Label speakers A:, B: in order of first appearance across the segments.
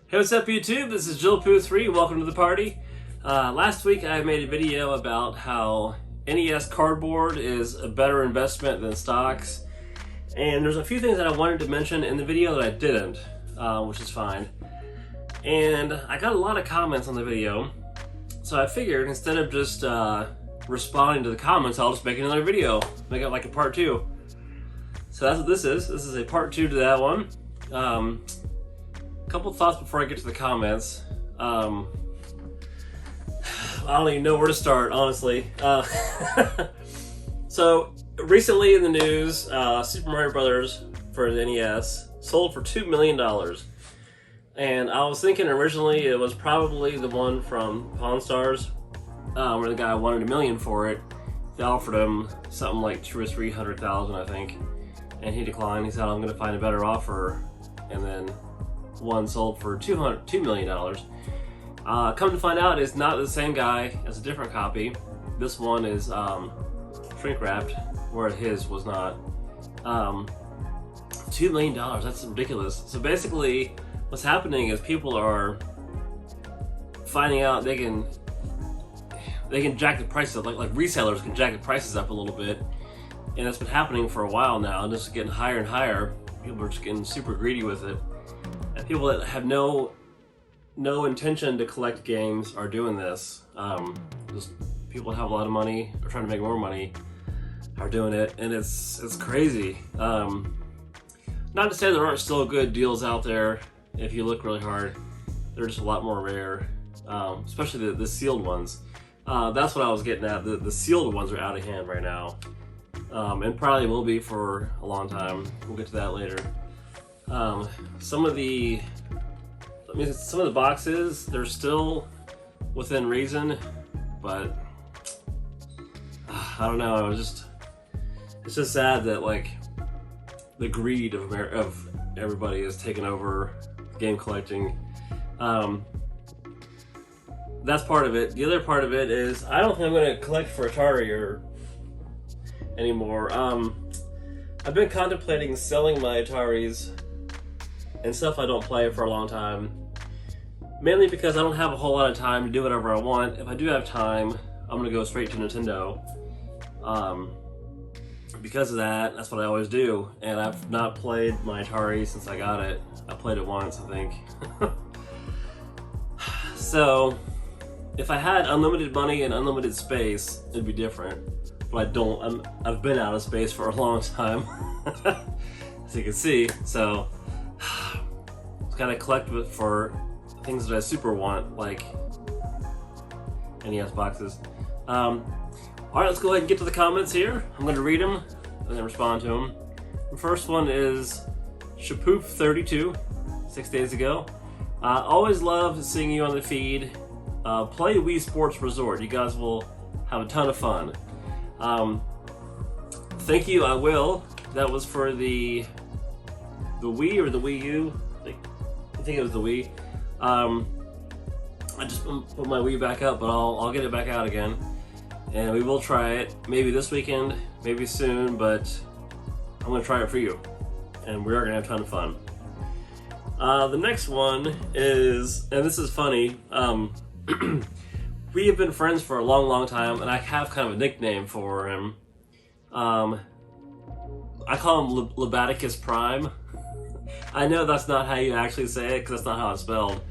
A: Hey, what's up YouTube? This is JillPoo3. Welcome to the party. Last week I made a video about how NES cardboard is a better investment than stocks. And there's a few things that I wanted to mention in the video that I didn't, which is fine. And I got a lot of comments on the video, so I figured instead of just responding to the comments, I'll just make another video, make it like a part 2. So that's what this is. This is a part 2 to that one. Couple thoughts before I get to the comments. I don't even know where to start, honestly. So recently in the news, Super Mario Brothers for the NES sold for $2 million. And I was thinking originally it was probably the one from Pawn Stars, where the guy wanted $1 million for it. They offered him something like $200,000 or $300,000, I think, and he declined. He said, "I'm going to find a better offer," and then one sold for $2 million. Come to find out, it's not the same guy. It's a different copy. This one is shrink wrapped, where his was not. $2 million. That's ridiculous. So basically, what's happening is people are finding out they can jack the prices up, like resellers can jack the prices up a little bit, and that's been happening for a while now, and it's getting higher and higher. People are just getting super greedy with it, and people that have no intention to collect games are doing this. Just people that have a lot of money or trying to make more money are doing it, and it's crazy. Not to say there aren't still good deals out there if you look really hard. They're just a lot more rare, especially the sealed ones. That's what I was getting at. The sealed ones are out of hand right now, and probably will be for a long time. We'll get to that later. Some of the boxes, they're still within reason, but I don't know. It's just sad that like the greed of everybody has taken over game collecting. That's part of it. The other part of it is I don't think I'm going to collect for Atari anymore. I've been contemplating selling my Ataris and stuff I don't play for a long time, mainly because I don't have a whole lot of time to do whatever I want. If I do have time, I'm going to go straight to Nintendo. Because of that, that's what I always do, and I've not played my Atari since I got it. I played it once, I think. So if I had unlimited money and unlimited space, it'd be different. But I don't. I've been out of space for a long time, as you can see. So I've got to collect for things that I super want, like NES boxes. Alright, let's go ahead and get to the comments here. I'm going to read them and then respond to them. The first one is Shapoof32, 6 days ago. Always love seeing you on the feed. Play Wii Sports Resort. You guys will have a ton of fun. Thank you, I will. That was for the Wii or the Wii U. I think it was the Wii. I just put my Wii back up, but I'll get it back out again. And we will try it, maybe this weekend, maybe soon, but I'm going to try it for you. And we are going to have a ton of fun. The next one is, and this is funny, we have been friends for a long, long time, and I have kind of a nickname for him. I call him Lebaticus Prime. I know that's not how you actually say it, because that's not how it's spelled.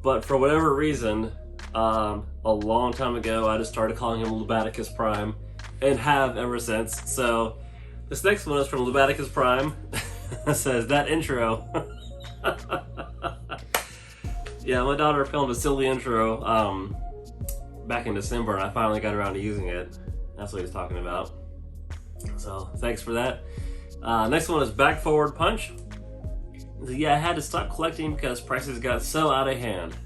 A: But for whatever reason, a long time ago, I just started calling him Lebaticus Prime, and have ever since. So this next one is from Lebaticus Prime. It says, "That intro." Yeah, my daughter filmed a silly intro back in December, and I finally got around to using it. That's what he's talking about. So thanks for that. Next one is Back Forward Punch. Yeah, I had to stop collecting because prices got so out of hand.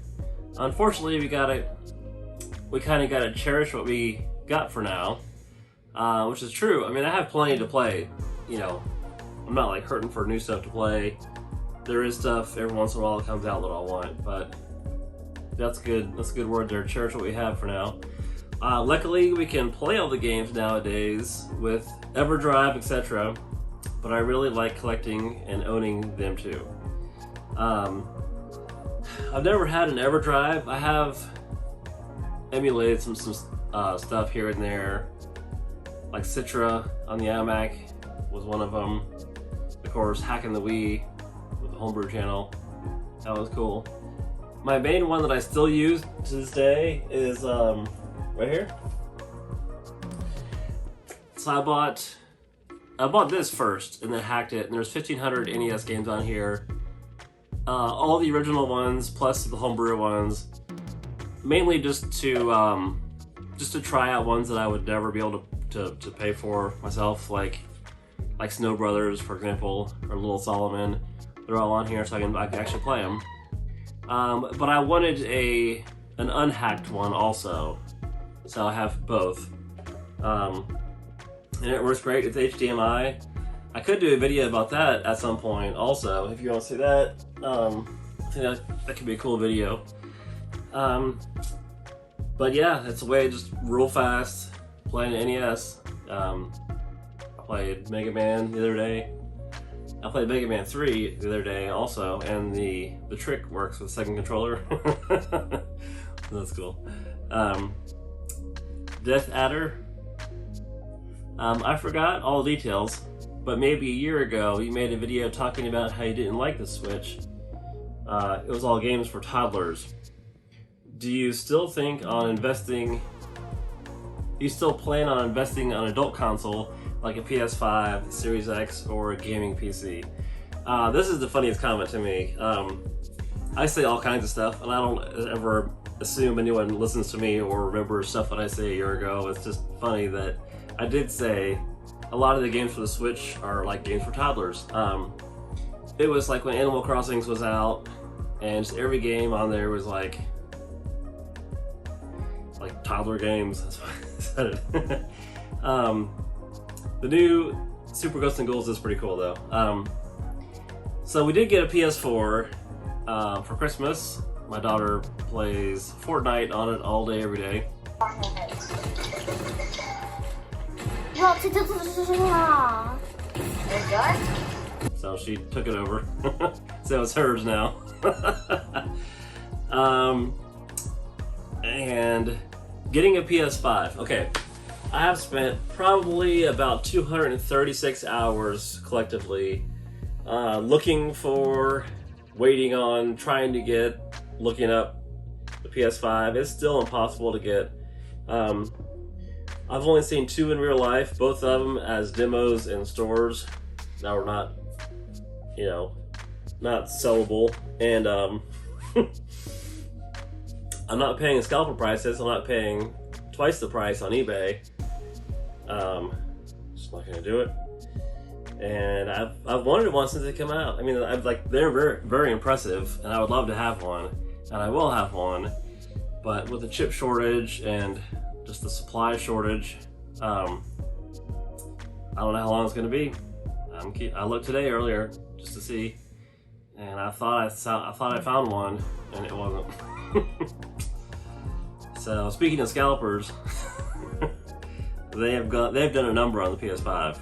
A: Unfortunately, we kind of gotta cherish what we got for now, which is true. I mean, I have plenty to play. You know, I'm not like hurting for new stuff to play. There is stuff every once in a while that comes out that I want, but that's good. That's a good word there. Cherish what we have for now. Luckily, we can play all the games nowadays with EverDrive, etc. But I really like collecting and owning them too. I've never had an EverDrive. I have emulated some stuff here and there, like Citra on the iMac was one of them. Of course, Hacking the Wii with the Homebrew channel, that was cool. My main one that I still use to this day is right here. So I bought this first and then hacked it, and there's 1,500 NES games on here. All the original ones plus the homebrew ones, mainly just to try out ones that I would never be able to pay for myself, like Snow Brothers, for example, or Little Solomon. They're all on here, so I can actually play them. But I wanted an unhacked one also, so I have both. And it works great with HDMI. I could do a video about that at some point also, if you want to see that. I think that could be a cool video. But yeah, it's a way to just real fast playing an NES. I played Mega Man the other day. I played Mega Man 3 the other day also, and the trick works with the second controller. That's cool. Death Adder. I forgot all the details, but maybe a year ago you made a video talking about how you didn't like the Switch. It was all games for toddlers. Do you still think on investing? Do you still plan on investing on an adult console like a PS5, Series X, or a gaming PC? This is the funniest comment to me. I say all kinds of stuff, and I don't ever assume anyone listens to me or remembers stuff that I say a year ago. It's just funny that I did say a lot of the games for the Switch are like games for toddlers. It was like when Animal Crossing was out, and just every game on there was like toddler games. That's why I said it. The new Super Ghosts and Ghouls is pretty cool though. So we did get a PS4 for Christmas. My daughter plays Fortnite on it all day, every day. So she took it over. So it's hers now. And getting a PS5. Okay, I have spent probably about 236 hours collectively looking for, waiting on, trying to get, looking up the PS5. It's still impossible to get. I've only seen two in real life, both of them as demos in stores that were not, not sellable. And I'm not paying scalper prices. I'm not paying twice the price on eBay. Just not gonna do it. And I've wanted one since they come out. I mean, they're very, very impressive, and I would love to have one, and I will have one. But with the chip shortage and just the supply shortage, I don't know how long it's gonna be. I looked today earlier just to see, and I thought I found one, and it wasn't. So speaking of scalpers, they've done a number on the PS5.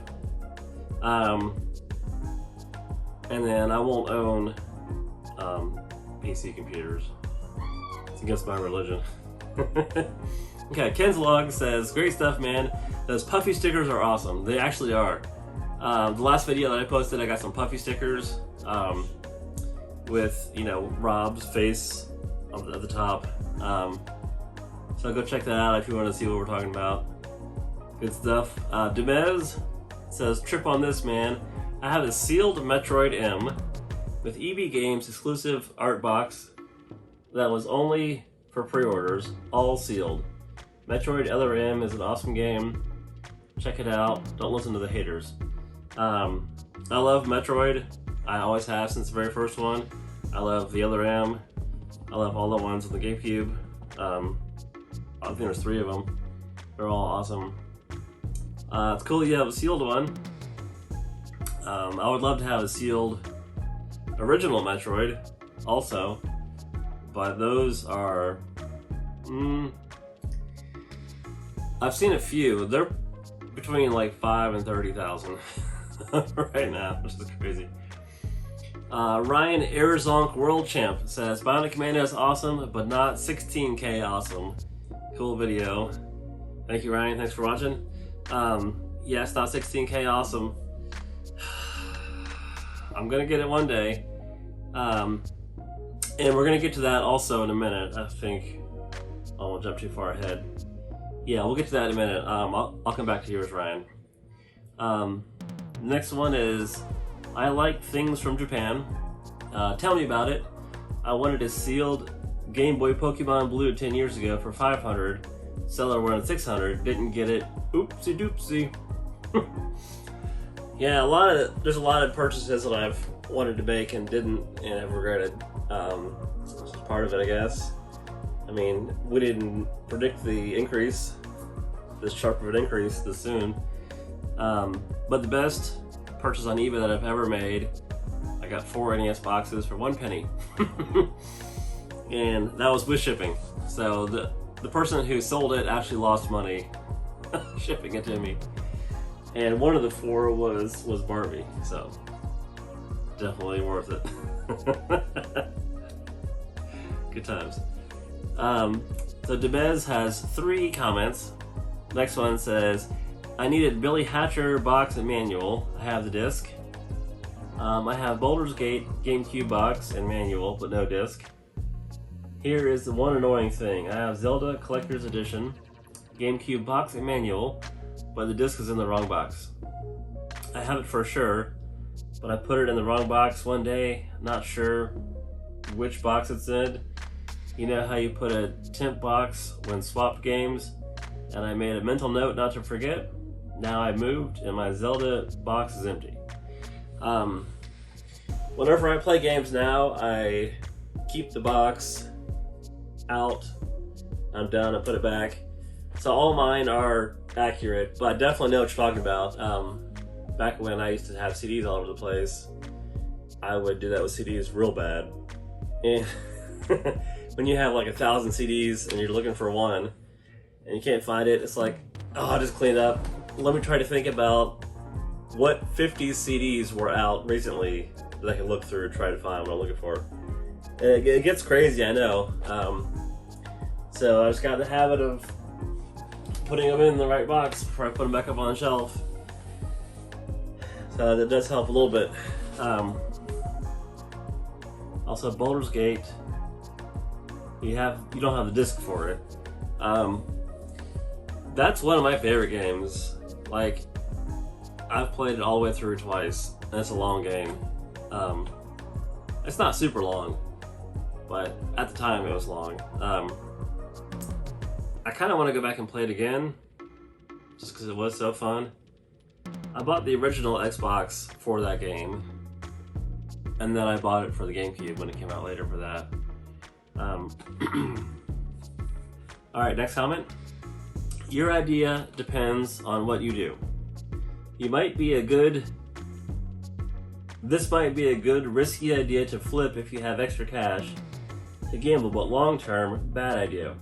A: And then I won't own PC computers. It's against my religion. Okay, Ken's Log says, great stuff, man. Those puffy stickers are awesome. They actually are. The last video that I posted, I got some puffy stickers with, Rob's face at the top. So go check that out if you want to see what we're talking about. Good stuff. Demez says, trip on this, man. I have a sealed Metroid M with EB Games exclusive art box that was only for pre-orders, all sealed. Metroid Other M is an awesome game. Check it out. Don't listen to the haters. I love Metroid. I always have since the very first one. I love the Other M. I love all the ones on the GameCube. I think there's 3 of them. They're all awesome. It's cool you have a sealed one. I would love to have a sealed original Metroid also, but those are... I've seen a few. They're between like 5,000 and 30,000 right now, which is crazy. Ryan Arizonk World Champ says Bionic Commando is awesome, but not 16K awesome. Cool video. Thank you, Ryan. Thanks for watching. Yes, not 16K awesome. I'm gonna get it one day. And we're gonna get to that also in a minute. I think I won't jump too far ahead. Yeah, we'll get to that in a minute. I'll come back to yours, Ryan. Next one is I like things from Japan. Tell me about it. I wanted a sealed Game Boy Pokemon Blue 10 years ago for 500. Seller wanted 600. Didn't get it. Oopsie doopsie. Yeah, there's a lot of purchases that I've wanted to make and didn't, and have regretted. This is part of it, I guess. I mean, we didn't predict the increase, this sharp of an increase this soon. But the best purchase on eBay that I've ever made, I got 4 NES boxes for 1 penny. And that was with shipping. So the person who sold it actually lost money shipping it to me. And one of the 4 was Barbie, so definitely worth it. Good times. So Demez has 3 comments. Next one says, I needed Billy Hatcher box and manual. I have the disc. I have Baldur's Gate GameCube box and manual, but no disc. Here is the one annoying thing. I have Zelda Collector's Edition, GameCube box and manual, but the disc is in the wrong box. I have it for sure, but I put it in the wrong box one day, not sure which box it's in. You know how you put a temp box when swapped games? And I made a mental note not to forget. Now I moved and my Zelda box is empty. Whenever I play games now, I keep the box out. I'm done, I put it back. So all mine are accurate, but I definitely know what you're talking about. Back when I used to have CDs all over the place, I would do that with CDs real bad. And when you have like 1,000 CDs and you're looking for one and you can't find it, it's like, oh, I'll just clean it up. Let me try to think about what 50 CDs were out recently that I can look through and try to find what I'm looking for. And it gets crazy, I know. So I just got in the habit of putting them in the right box before I put them back up on the shelf. So that does help a little bit. Also, Baldur's Gate, you don't have the disc for it. That's one of my favorite games. Like, I've played it all the way through twice, and it's a long game. It's not super long, but at the time it was long. I kind of want to go back and play it again, just because it was so fun. I bought the original Xbox for that game, and then I bought it for the GameCube when it came out later for that. Alright, next comment. Your idea depends on what you do. This might be a good risky idea to flip if you have extra cash to gamble, but long term, bad idea.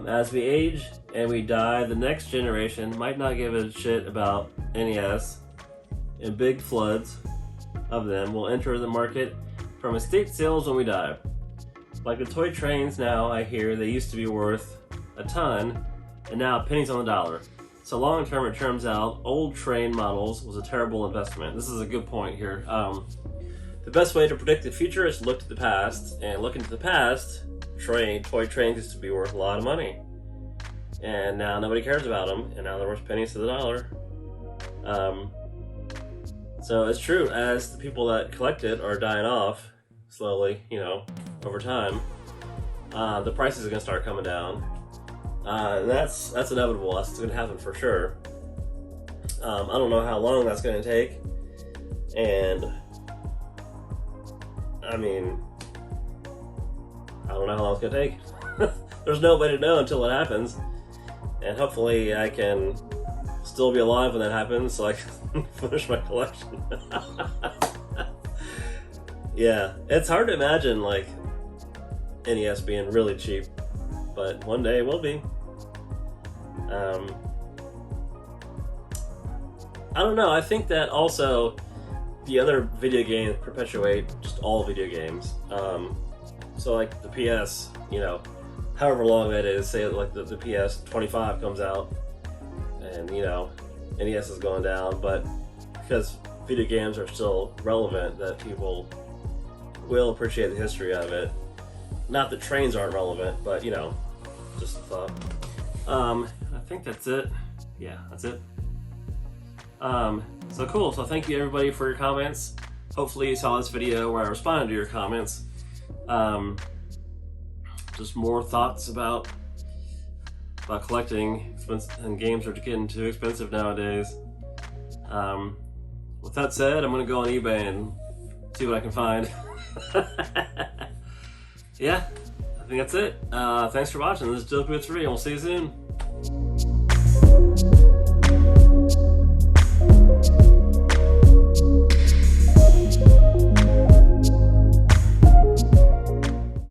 A: As we age and we die, the next generation might not give a shit about NES, and big floods of them will enter the market from estate sales when we die. Like the toy trains now, I hear they used to be worth a ton, and now pennies on the dollar. So long term, it turns out old train models was a terrible investment. This is a good point here. The best way to predict the future is to look to the past, and looking to the past, toy trains used to be worth a lot of money, and now nobody cares about them, and now they're worth pennies to the dollar. So it's true, as the people that collect it are dying off slowly, over time, the prices are going to start coming down. And that's inevitable. That's going to happen for sure. I don't know how long that's going to take, and I mean, I don't know how long it's going to take. There's no way to know until it happens, and hopefully I can still be alive when that happens so I can finish my collection. Yeah, it's hard to imagine like NES being really cheap, but one day it will be. I don't know, I think that also the other video games perpetuate just all video games. So like the PS, you know, however long that is, say like the PS 25 comes out, and you know, NES is going down, but because video games are still relevant, that people will appreciate the history of it. Not that trains aren't relevant, but you know, just a thought. I think that's it. Yeah, that's it. So cool. So thank you everybody for your comments. Hopefully you saw this video where I responded to your comments. Just more thoughts about collecting, and games are getting too expensive nowadays. With that said, I'm gonna go on eBay and see what I can find. Yeah, I think that's it. Thanks for watching. This is Joe Booth 3, and we'll see you soon.